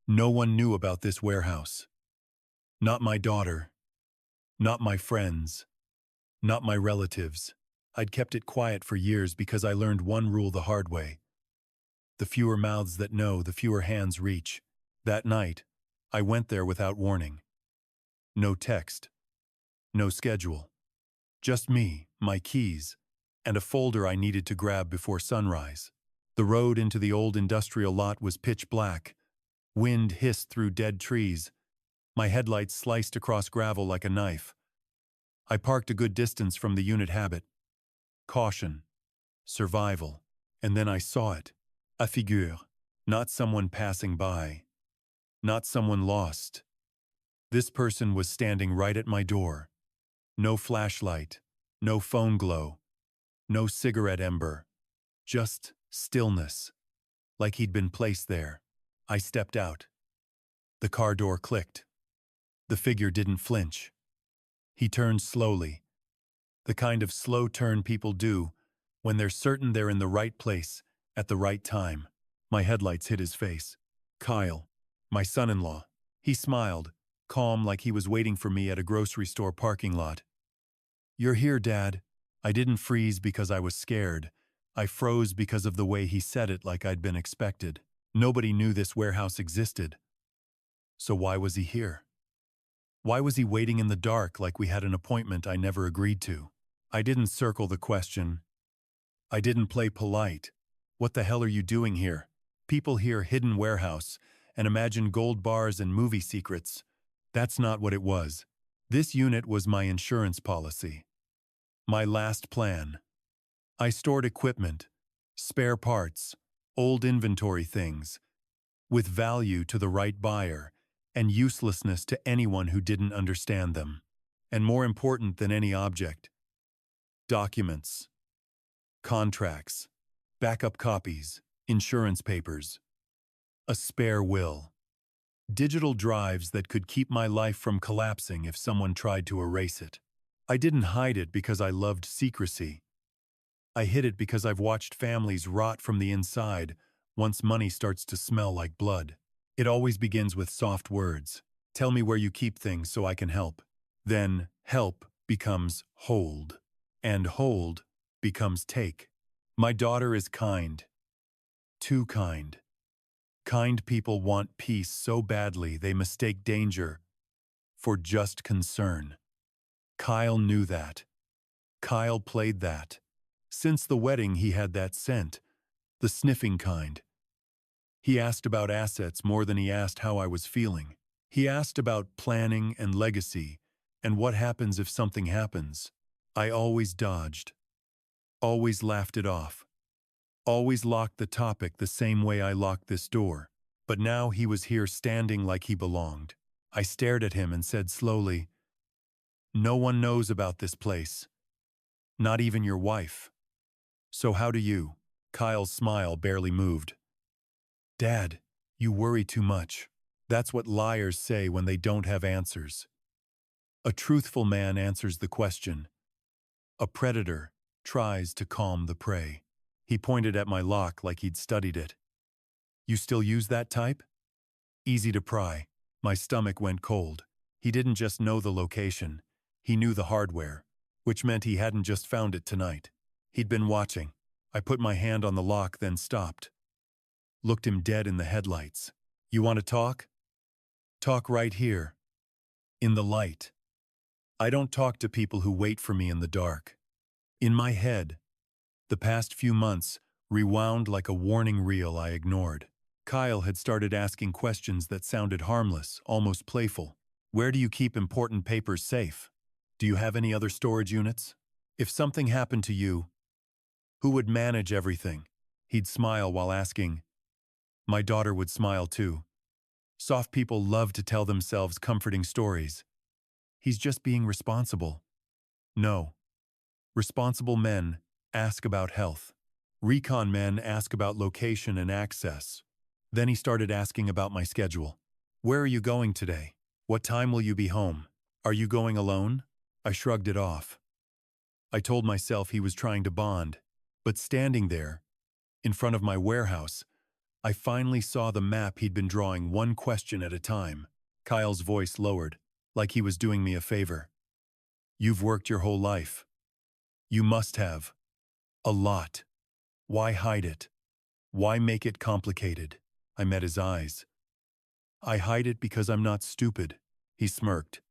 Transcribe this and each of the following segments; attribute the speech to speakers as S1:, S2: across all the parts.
S1: No one knew about this warehouse. Not my daughter, not my friends, not my relatives. I'd kept it quiet for years because I learned one rule the hard way. The fewer mouths that know, the fewer hands reach. That night, I went there without warning. No text, no schedule. Just me, my keys, and a folder I needed to grab before sunrise. The road into the old industrial lot was pitch black. Wind hissed through dead trees. My headlights sliced across gravel like a knife. I parked a good distance from the unit habit. Caution, survival, and then I saw it. A figure, not someone passing by, not someone lost. This person was standing right at my door. No flashlight, no phone glow, no cigarette ember, just stillness, like he'd been placed there. I stepped out. The car door clicked. The figure didn't flinch. He turned slowly, the kind of slow turn people do when they're certain they're in the right place at the right time. My headlights hit his face. Kyle, my son-in-law. He smiled, calm like he was waiting for me at a grocery store parking lot. "You're here, Dad." I didn't freeze because I was scared. I froze because of the way he said it, like I'd been expected. Nobody knew this warehouse existed. So why was he here? Why was he waiting in the dark like we had an appointment I never agreed to? I didn't circle the question. I didn't play polite. What the hell are you doing here? People hear hidden warehouse and imagine gold bars and movie secrets. That's not what it was. This unit was my insurance policy. My last plan. I stored equipment, spare parts, old inventory things, with value to the right buyer and uselessness to anyone who didn't understand them. And more important than any object, documents, contracts, backup copies, insurance papers, a spare will, digital drives that could keep my life from collapsing if someone tried to erase it. I didn't hide it because I loved secrecy. I hid it because I've watched families rot from the inside once money starts to smell like blood. It always begins with soft words. Tell me where you keep things so I can help. Then help becomes hold, and hold becomes take. My daughter is kind. Too kind. Kind people want peace so badly they mistake danger for just concern. Kyle knew that. Kyle played that. Since the wedding he had that scent, the sniffing kind. He asked about assets more than he asked how I was feeling. He asked about planning and legacy, and what happens if something happens. I always dodged, always laughed it off, always locked the topic the same way I locked this door. But now he was here standing like he belonged. I stared at him and said slowly, "No one knows about this place. Not even your wife. So how do you?" Kyle's smile barely moved. "Dad, you worry too much. That's what liars say when they don't have answers. A truthful man answers the question. A predator tries to calm the prey." He pointed at my lock like he'd studied it. "You still use that type?" Easy to pry. My stomach went cold. He didn't just know the location. He knew the hardware, which meant he hadn't just found it tonight. He'd been watching. I put my hand on the lock, then stopped. Looked him dead in the headlights. "You want to talk? Talk right here. In the light. I don't talk to people who wait for me in the dark." In my head, the past few months rewound like a warning reel I ignored. Kyle had started asking questions that sounded harmless, almost playful. "Where do you keep important papers safe? Do you have any other storage units? If something happened to you, who would manage everything?" He'd smile while asking. My daughter would smile too. Soft people love to tell themselves comforting stories. He's just being responsible. No. Responsible men ask about health. Recon men ask about location and access. Then he started asking about my schedule. "Where are you going today? What time will you be home? Are you going alone?" I shrugged it off. I told myself he was trying to bond, but standing there, in front of my warehouse, I finally saw the map he'd been drawing, one question at a time. Kyle's voice lowered, like he was doing me a favor. You've worked your whole life. You must have. A lot. Why hide it? Why make it complicated? I met his eyes. I hide it because I'm not stupid. He smirked.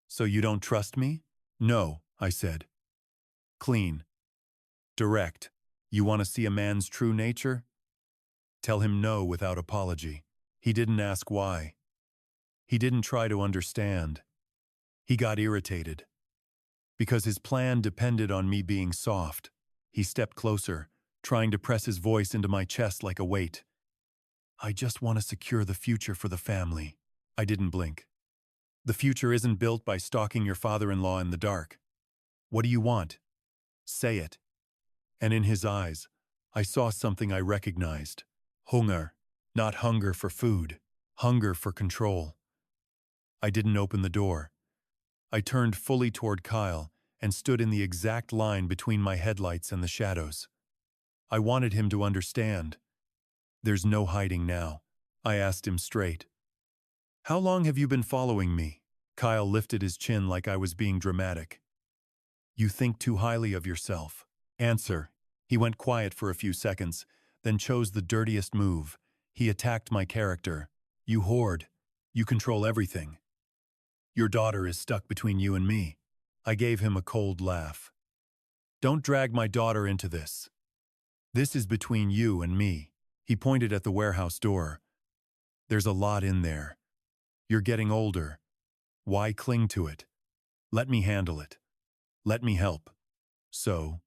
S1: So you don't trust me? No, I said. Clean. Direct. You want to see a man's true nature? Tell him no without apology. He didn't ask why. He didn't try to understand. He got irritated. Because his plan depended on me being soft. He stepped closer, trying to press his voice into my chest like a weight. I just want to secure the future for the family. I didn't blink. The future isn't built by stalking your father-in-law in the dark. What do you want? Say it. And in his eyes, I saw something I recognized. Hunger. Not hunger for food. Hunger for control. I didn't open the door. I turned fully toward Kyle and stood in the exact line between my headlights and the shadows. I wanted him to understand. There's no hiding now. I asked him straight. How long have you been following me? Kyle lifted his chin like I was being dramatic. You think too highly of yourself. Answer. He went quiet for a few seconds, then chose the dirtiest move. He attacked my character. You hoard. You control everything. Your daughter is stuck between you and me. I gave him a cold laugh. Don't drag my daughter into this. This is between you and me. He pointed at the warehouse door. There's a lot in there. You're getting older. Why cling to it? Let me handle it. Let me help. So,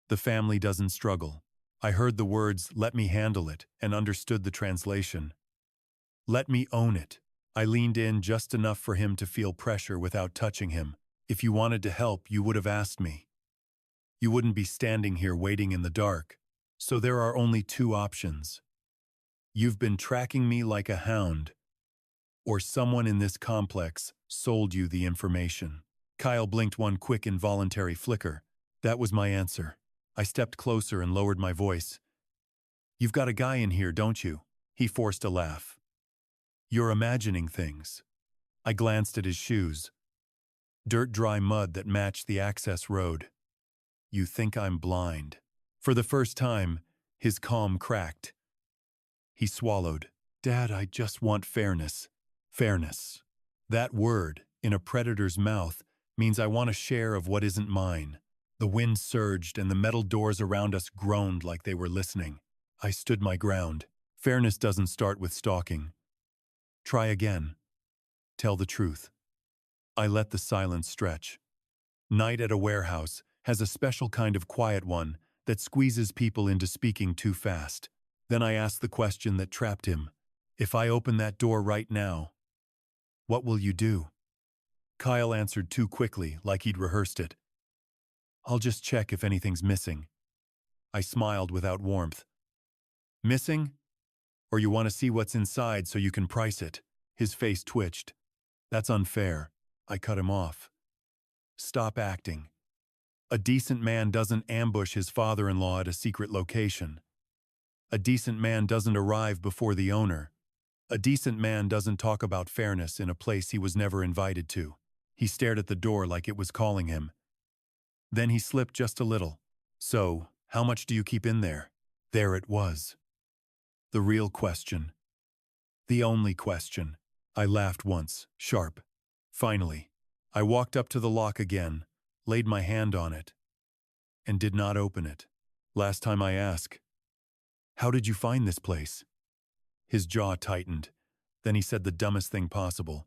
S1: the family doesn't struggle. I heard the words, let me handle it, and understood the translation. Let me own it. I leaned in just enough for him to feel pressure without touching him. If you wanted to help, you would have asked me. You wouldn't be standing here waiting in the dark. So there are only two options. You've been tracking me like a hound, or someone in this complex sold you the information. Kyle blinked one quick involuntary flicker. That was my answer. I stepped closer and lowered my voice. You've got a guy in here, don't you? He forced a laugh. You're imagining things. I glanced at his shoes. Dirt-dry mud that matched the access road. You think I'm blind. For the first time, his calm cracked. He swallowed. Dad, I just want fairness. Fairness. That word, in a predator's mouth, means I want a share of what isn't mine. The wind surged and the metal doors around us groaned like they were listening. I stood my ground. Fairness doesn't start with stalking. Try again. Tell the truth. I let the silence stretch. Night at a warehouse has a special kind of quiet one that squeezes people into speaking too fast. Then I asked the question that trapped him. If I open that door right now, what will you do? Kyle answered too quickly, like he'd rehearsed it. I'll just check if anything's missing. I smiled without warmth. Missing? Or you want to see what's inside so you can price it? His face twitched. That's unfair. I cut him off. Stop acting. A decent man doesn't ambush his father-in-law at a secret location. A decent man doesn't arrive before the owner. A decent man doesn't talk about fairness in a place he was never invited to. He stared at the door like it was calling him. Then he slipped just a little. So, how much do you keep in there? There it was. The real question. The only question. I laughed once, sharp. Finally, I walked up to the lock again, laid my hand on it, and did not open it. Last time I asked, how did you find this place? His jaw tightened. Then he said the dumbest thing possible.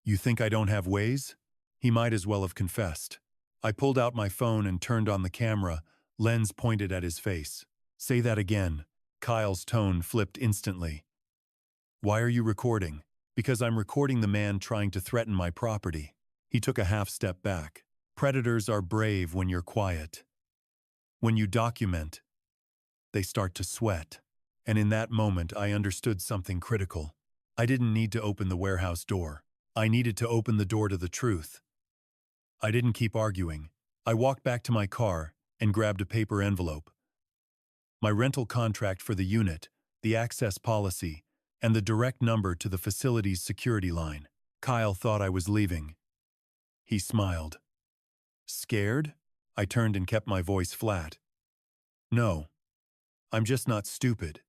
S1: You think I don't have ways? He might as well have confessed. I pulled out my phone and turned on the camera, lens pointed at his face. Say that again. Kyle's tone flipped instantly. Why are you recording? Because I'm recording the man trying to threaten my property. He took a half step back. Predators are brave when you're quiet. When you document, they start to sweat. And in that moment, I understood something critical. I didn't need to open the warehouse door. I needed to open the door to the truth. I didn't keep arguing. I walked back to my car and grabbed a paper envelope. My rental contract for the unit, the access policy, and the direct number to the facility's security line. Kyle thought I was leaving. He smiled. Scared? I turned and kept my voice flat. No, I'm just not stupid.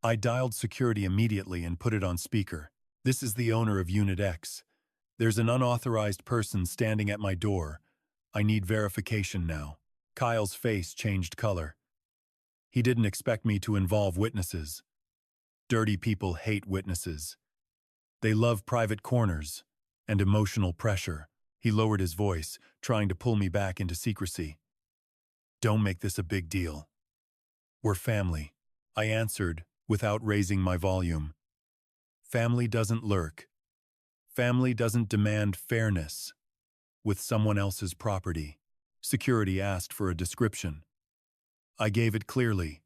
S1: I dialed security immediately and put it on speaker. This is the owner of Unit X. There's an unauthorized person standing at my door. I need verification now. Kyle's face changed color. He didn't expect me to involve witnesses. Dirty people hate witnesses. They love private corners and emotional pressure. He lowered his voice, trying to pull me back into secrecy. Don't make this a big deal. We're family, I answered without raising my volume. Family doesn't lurk. Family doesn't demand fairness with someone else's property. Security asked for a description. I gave it clearly.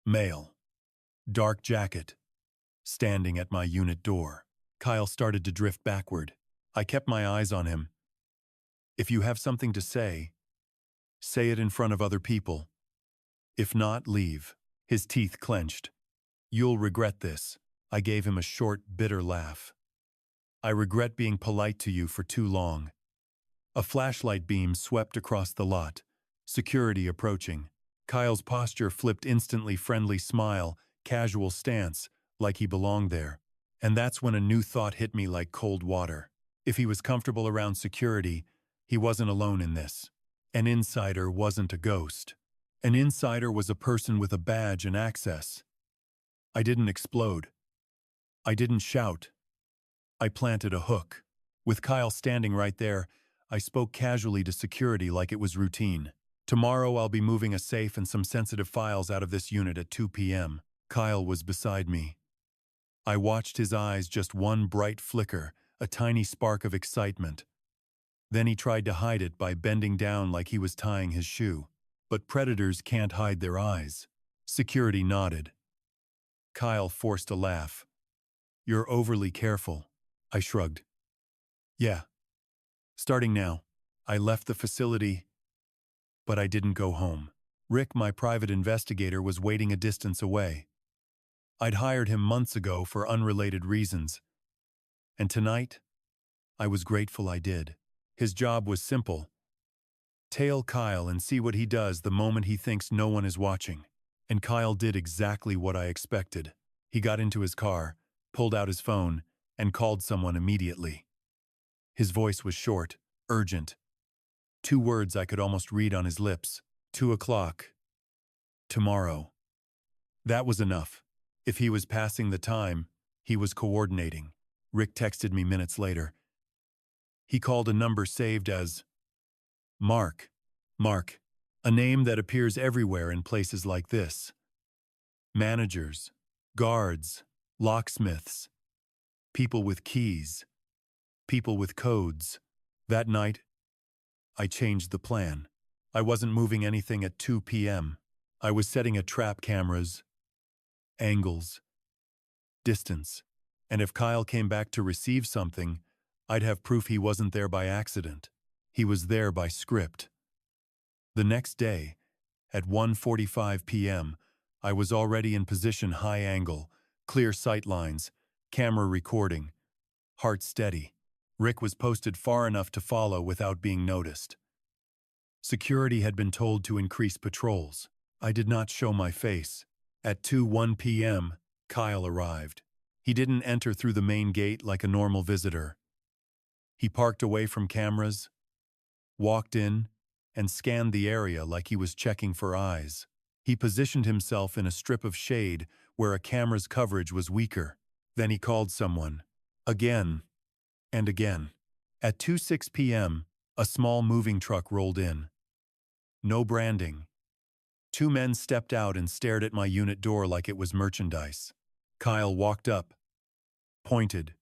S1: Male. Dark jacket. Standing at my unit door. Kyle started to drift backward. I kept my eyes on him. If you have something to say it in front of other people. If not, leave. His teeth clenched. You'll regret this. I gave him a short, bitter laugh. I regret being polite to you for too long. A flashlight beam swept across the lot. Security approaching. Kyle's posture flipped instantly, friendly smile, casual stance, like he belonged there. And that's when a new thought hit me like cold water. If he was comfortable around security, he wasn't alone in this. An insider wasn't a ghost. An insider was a person with a badge and access. I didn't explode. I didn't shout. I planted a hook. With Kyle standing right there, I spoke casually to security like it was routine. Tomorrow I'll be moving a safe and some sensitive files out of this unit at 2 p.m. Kyle was beside me. I watched his eyes, just one bright flicker, a tiny spark of excitement. Then he tried to hide it by bending down like he was tying his shoe. But predators can't hide their eyes. Security nodded. Kyle forced a laugh. You're overly careful. I shrugged. Yeah. Starting now. I left the facility, but I didn't go home. Rick, my private investigator, was waiting a distance away. I'd hired him months ago for unrelated reasons. And tonight, I was grateful I did. His job was simple. Tail Kyle and see what he does the moment he thinks no one is watching. And Kyle did exactly what I expected. He got into his car, pulled out his phone, and called someone immediately. His voice was short, urgent. 2 words I could almost read on his lips. 2 o'clock. Tomorrow. That was enough. If he was passing the time, he was coordinating. Rick texted me minutes later. He called a number saved as Mark. Mark, a name that appears everywhere in places like this. Managers, guards, locksmiths, people with keys, people with codes. That night, I changed the plan. I wasn't moving anything at 2 p.m. I was setting a trap, cameras, angles, distance. And if Kyle came back to receive something, I'd have proof he wasn't there by accident. He was there by script. The next day, at 1:45 p.m., I was already in position, high angle, clear sight lines, camera recording, heart steady. Rick was posted far enough to follow without being noticed. Security had been told to increase patrols. I did not show my face. At 2:01 p.m., Kyle arrived. He didn't enter through the main gate like a normal visitor. He parked away from cameras, walked in, and scanned the area like he was checking for eyes. He positioned himself in a strip of shade where a camera's coverage was weaker. Then he called someone. Again and again. At 2:06 p.m., a small moving truck rolled in. No branding. 2 men stepped out and stared at my unit door like it was merchandise. Kyle walked up, pointed,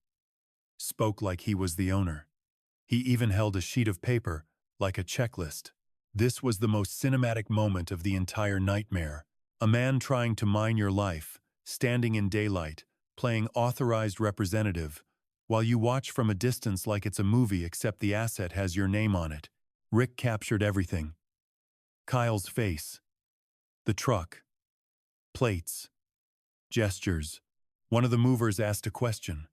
S1: spoke like he was the owner. He even held a sheet of paper, like a checklist. This was the most cinematic moment of the entire nightmare. A man trying to mine your life, standing in daylight, playing authorized representative, while you watch from a distance like it's a movie except the asset has your name on it. Rick captured everything. Kyle's face, the truck, plates, Gestures. One of the movers asked a question.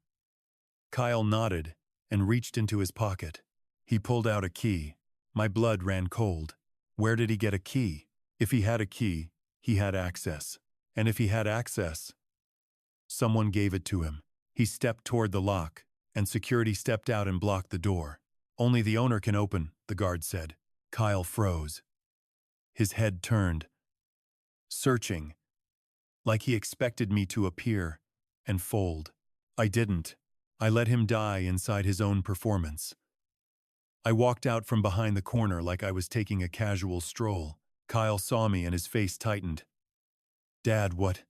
S1: Kyle nodded and reached into his pocket. He pulled out a key. My blood ran cold. Where did he get a key? If he had a key, he had access. And if he had access, someone gave it to him. He stepped toward the lock, and security stepped out and blocked the door. Only the owner can open, the guard said. Kyle froze. His head turned, searching, like he expected me to appear and fold. I didn't. I let him die inside his own performance. I walked out from behind the corner like I was taking a casual stroll. Kyle saw me and his face tightened. Dad, what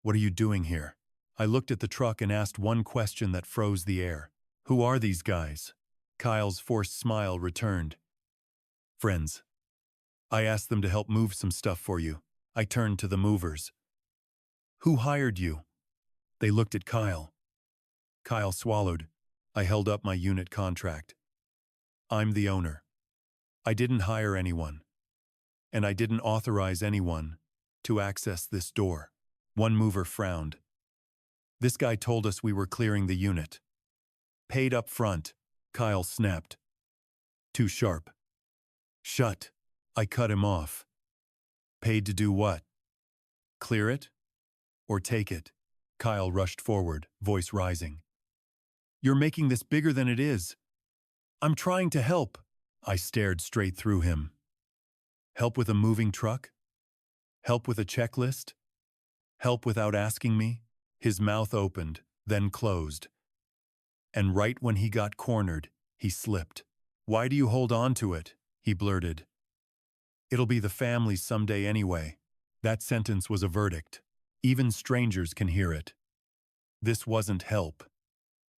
S1: are you doing here? I looked at the truck and asked one question that froze the air. Who are these guys? Kyle's forced smile returned. Friends. I asked them to help move some stuff for you. I turned to the movers. Who hired you? They looked at Kyle. Kyle swallowed. I held up my unit contract. I'm the owner. I didn't hire anyone. And I didn't authorize anyone to access this door. One mover frowned. This guy told us we were clearing the unit. Paid up front, Kyle snapped. Too sharp. Shut. I cut him off. Paid to do what? Clear it? Or take it? Kyle rushed forward, voice rising. You're making this bigger than it is. I'm trying to help. I stared straight through him. Help with a moving truck? Help with a checklist? Help without asking me? His mouth opened, then closed. And right when he got cornered, he slipped. Why do you hold on to it? He blurted. It'll be the family's someday anyway. That sentence was a verdict. Even strangers can hear it. This wasn't help.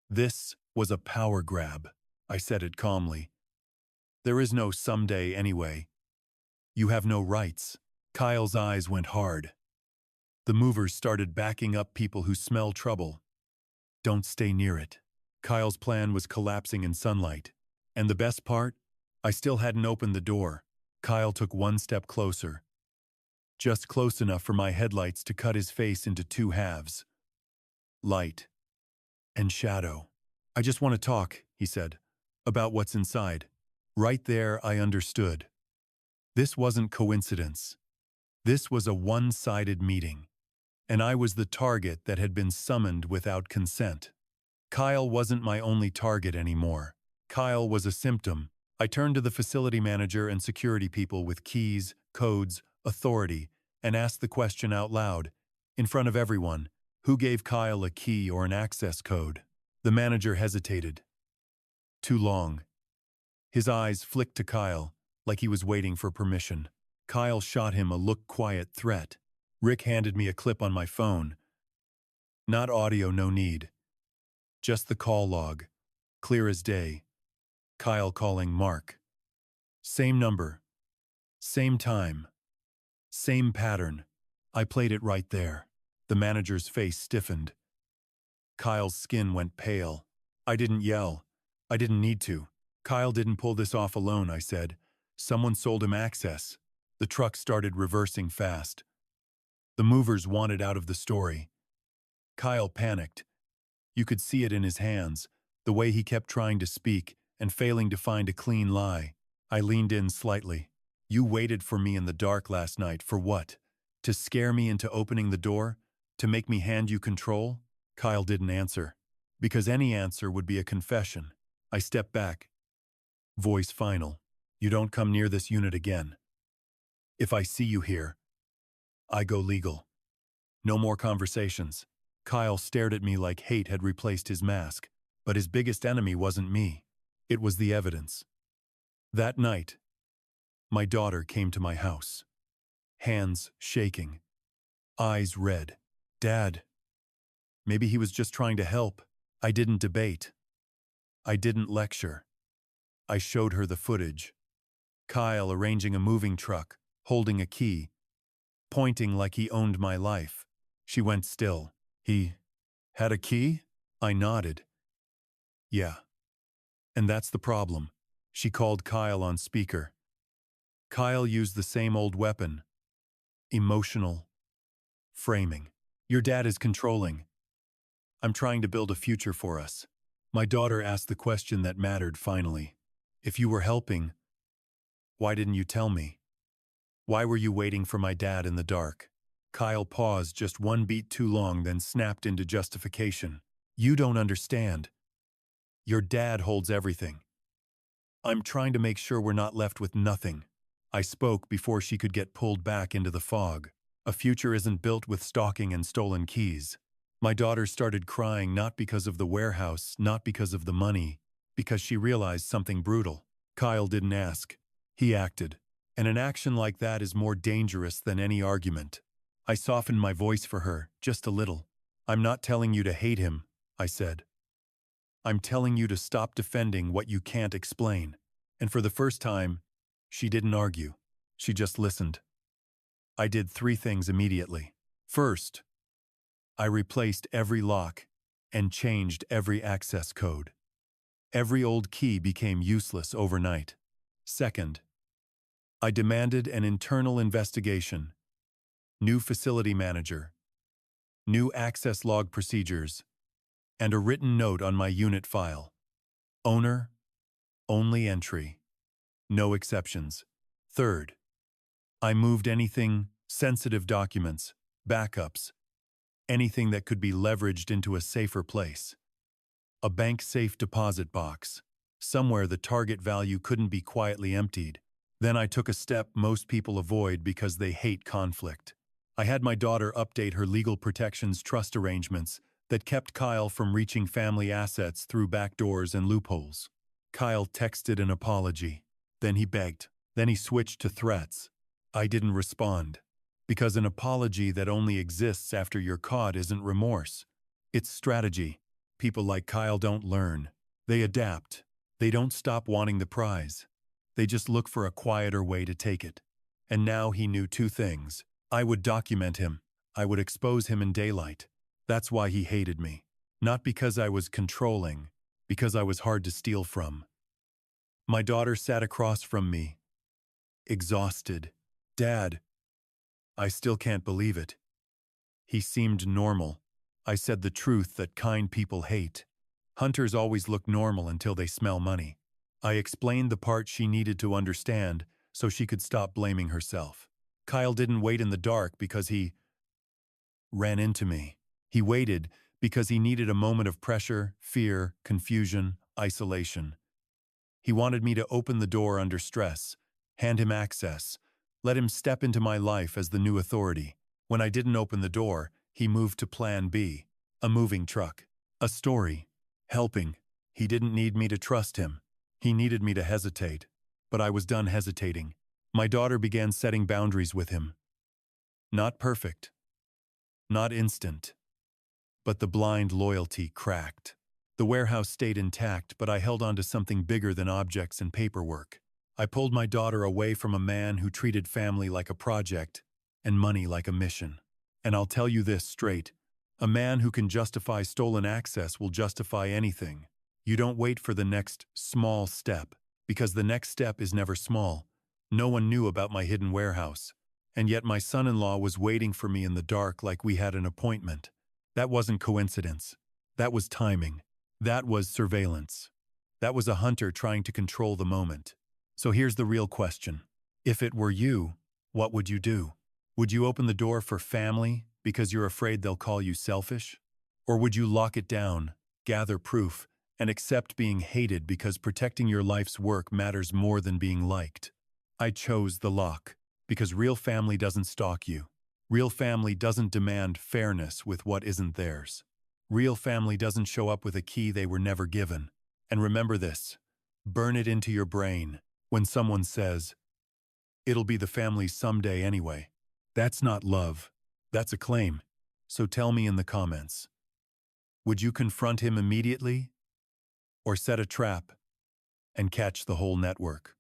S1: This was a power grab. I said it calmly. There is no someday anyway. You have no rights. Kyle's eyes went hard. The movers started backing up people who smell trouble. Don't stay near it. Kyle's plan was collapsing in sunlight. And the best part? I still hadn't opened the door. Kyle took one step closer. Just close enough for my headlights to cut his face into two halves. Light and shadow. I just want to talk, he said, about what's inside. Right there, I understood. This wasn't coincidence. This was a one-sided meeting. And I was the target that had been summoned without consent. Kyle wasn't my only target anymore. Kyle was a symptom. I turned to the facility manager and security people with keys, codes, authority, and asked the question out loud, in front of everyone, who gave Kyle a key or an access code? The manager hesitated. Too long. His eyes flicked to Kyle, like he was waiting for permission. Kyle shot him a look-quiet threat. Rick handed me a clip on my phone. Not audio, no need. Just the call log. Clear as day. Kyle calling Mark. Same number. Same time. Same pattern. I played it right there. The manager's face stiffened. Kyle's skin went pale. I didn't yell. I didn't need to. Kyle didn't pull this off alone, I said. Someone sold him access. The truck started reversing fast. The movers wanted out of the story. Kyle panicked. You could see it in his hands, the way he kept trying to speak and failing to find a clean lie. I leaned in slightly. You waited for me in the dark last night, for what? To scare me into opening the door? To make me hand you control? Kyle didn't answer, because any answer would be a confession. I stepped back. Voice final. You don't come near this unit again. If I see you here, I go legal. No more conversations. Kyle stared at me like hate had replaced his mask, but his biggest enemy wasn't me. It was the evidence. That night, my daughter came to my house. Hands shaking. Eyes red. Dad. Maybe he was just trying to help. I didn't debate. I didn't lecture. I showed her the footage. Kyle arranging a moving truck, holding a key, pointing like he owned my life. She went still. He had a key? I nodded. Yeah. And that's the problem. She called Kyle on speaker. Kyle used the same old weapon. Emotional framing. Your dad is controlling. I'm trying to build a future for us. My daughter asked the question that mattered finally. If you were helping, why didn't you tell me? Why were you waiting for my dad in the dark? Kyle paused just one beat too long, then snapped into justification. You don't understand. Your dad holds everything. I'm trying to make sure we're not left with nothing. I spoke before she could get pulled back into the fog. A future isn't built with stalking and stolen keys. My daughter started crying, not because of the warehouse, not because of the money, because she realized something brutal. Kyle didn't ask. He acted. And an action like that is more dangerous than any argument. I softened my voice for her, just a little. I'm not telling you to hate him, I said. I'm telling you to stop defending what you can't explain. And for the first time, she didn't argue. She just listened. I did 3 things immediately. First, I replaced every lock and changed every access code. Every old key became useless overnight. Second, I demanded an internal investigation, new facility manager, new access log procedures, and a written note on my unit file. Owner, only entry, no exceptions. Third, I moved anything, sensitive documents, backups, anything that could be leveraged into a safer place. A bank safe deposit box, somewhere the target value couldn't be quietly emptied. Then I took a step most people avoid because they hate conflict. I had my daughter update her legal protections trust arrangements that kept Kyle from reaching family assets through back doors and loopholes. Kyle texted an apology. Then he begged. Then he switched to threats. I didn't respond. Because an apology that only exists after you're caught isn't remorse. It's strategy. People like Kyle don't learn. They adapt. They don't stop wanting the prize. They just look for a quieter way to take it. And now he knew 2 things. I would document him. I would expose him in daylight. That's why he hated me. Not because I was controlling, because I was hard to steal from. My daughter sat across from me, exhausted. Dad, I still can't believe it. He seemed normal. I said the truth that kind people hate. Hunters always look normal until they smell money. I explained the part she needed to understand so she could stop blaming herself. Kyle didn't wait in the dark because he ran into me. He waited because he needed a moment of pressure, fear, confusion, isolation. He wanted me to open the door under stress, hand him access, let him step into my life as the new authority. When I didn't open the door, he moved to plan B, a moving truck, a story, helping. He didn't need me to trust him. He needed me to hesitate. But I was done hesitating. My daughter began setting boundaries with him. Not perfect. Not instant. But the blind loyalty cracked. The warehouse stayed intact, but I held on to something bigger than objects and paperwork. I pulled my daughter away from a man who treated family like a project and money like a mission. And I'll tell you this straight. A man who can justify stolen access will justify anything. You don't wait for the next small step, because the next step is never small. No one knew about my hidden warehouse. And yet my son-in-law was waiting for me in the dark like we had an appointment. That wasn't coincidence. That was timing. That was surveillance. That was a hunter trying to control the moment. So here's the real question. If it were you, what would you do? Would you open the door for family because you're afraid they'll call you selfish? Or would you lock it down, gather proof, and accept being hated because protecting your life's work matters more than being liked? I chose the lock, because real family doesn't stalk you. Real family doesn't demand fairness with what isn't theirs. Real family doesn't show up with a key they were never given. And remember this, burn it into your brain when someone says, "It'll be the family's someday anyway." That's not love. That's a claim. So tell me in the comments. Would you confront him immediately? Or set a trap and catch the whole network?